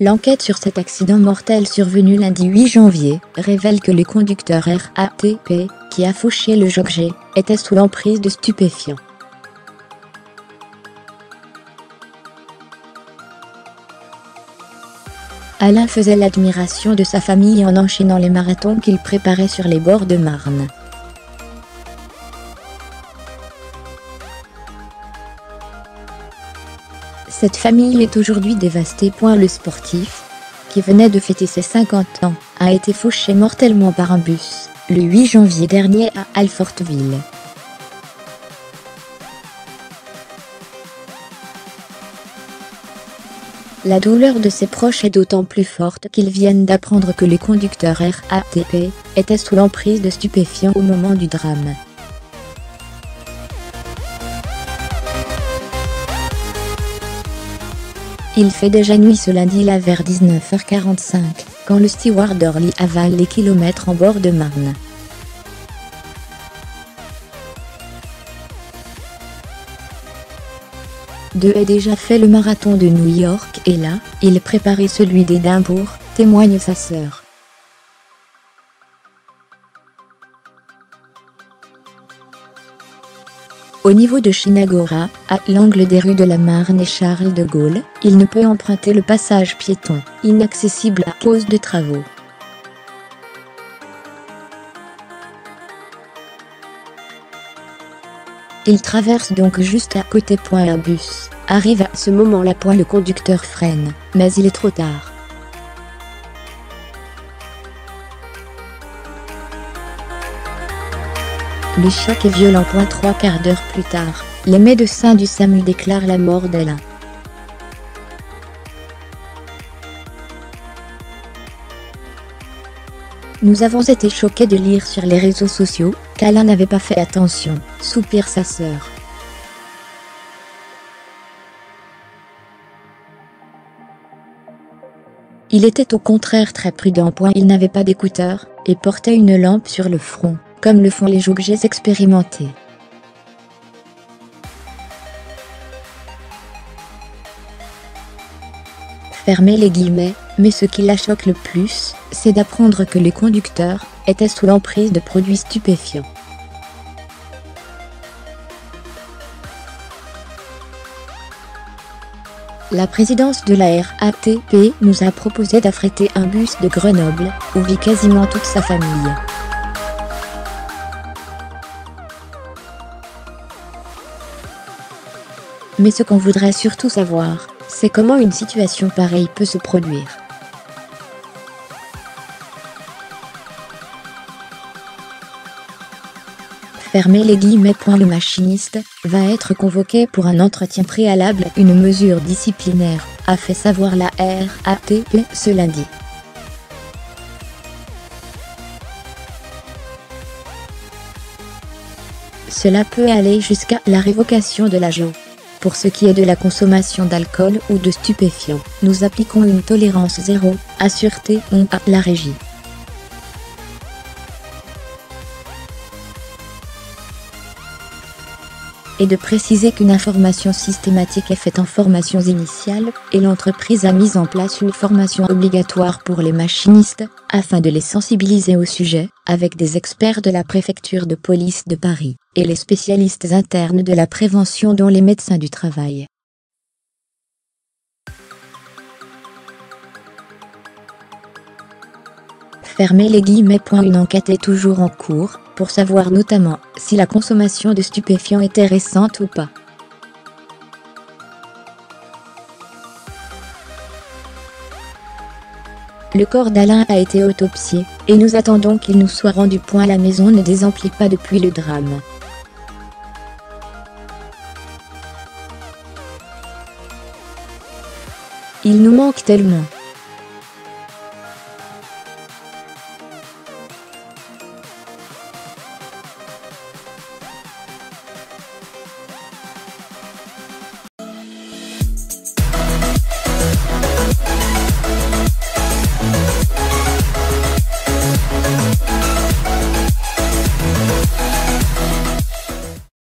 L'enquête sur cet accident mortel survenu lundi 8 janvier révèle que le conducteur RATP, qui a fauché le jogger, était sous l'emprise de stupéfiants. Alain faisait l'admiration de sa famille en enchaînant les marathons qu'il préparait sur les bords de Marne. Cette famille est aujourd'hui dévastée. Le sportif, qui venait de fêter ses 50 ans, a été fauché mortellement par un bus, le 8 janvier dernier à Alfortville. La douleur de ses proches est d'autant plus forte qu'ils viennent d'apprendre que le conducteur RATP était sous l'emprise de stupéfiants au moment du drame. Il fait déjà nuit ce lundi là vers 19h45, quand le steward Orly avale les kilomètres en bord de Marne. Deux a déjà fait le marathon de New York et là, il préparait celui d'Édimbourg, témoigne sa sœur. Au niveau de Chinagora, à l'angle des rues de la Marne et Charles de Gaulle, il ne peut emprunter le passage piéton, inaccessible à cause de travaux. Il traverse donc juste à côté. Un bus arrive à ce moment-là. Le conducteur freine, mais il est trop tard. Le choc est violent. 3 quarts d'heure plus tard, les médecins du SAMU déclarent la mort d'Alain. Nous avons été choqués de lire sur les réseaux sociaux qu'Alain n'avait pas fait attention, soupire sa sœur. Il était au contraire très prudent. Il n'avait pas d'écouteurs et portait une lampe sur le front, comme le font les joggers expérimentés. Fermez les guillemets, mais ce qui la choque le plus, c'est d'apprendre que le conducteur était sous l'emprise de produits stupéfiants. La présidence de la RATP nous a proposé d'affréter un bus de Grenoble, où vit quasiment toute sa famille. Mais ce qu'on voudrait surtout savoir, c'est comment une situation pareille peut se produire. Fermez les guillemets. Le machiniste va être convoqué pour un entretien préalable à une mesure disciplinaire, a fait savoir la RATP ce lundi. Cela peut aller jusqu'à la révocation de l'agent. Pour ce qui est de la consommation d'alcool ou de stupéfiants, nous appliquons une tolérance zéro, assure-t-on à la régie. Et de préciser qu'une information systématique est faite en formations initiales, et l'entreprise a mis en place une formation obligatoire pour les machinistes, afin de les sensibiliser au sujet, avec des experts de la préfecture de police de Paris, et les spécialistes internes de la prévention dont les médecins du travail. Fermez les guillemets. Une enquête est toujours en cours, pour savoir notamment si la consommation de stupéfiants était récente ou pas. Le corps d'Alain a été autopsié, et nous attendons qu'il nous soit rendu. La maison ne désemplit pas depuis le drame. Il nous manque tellement.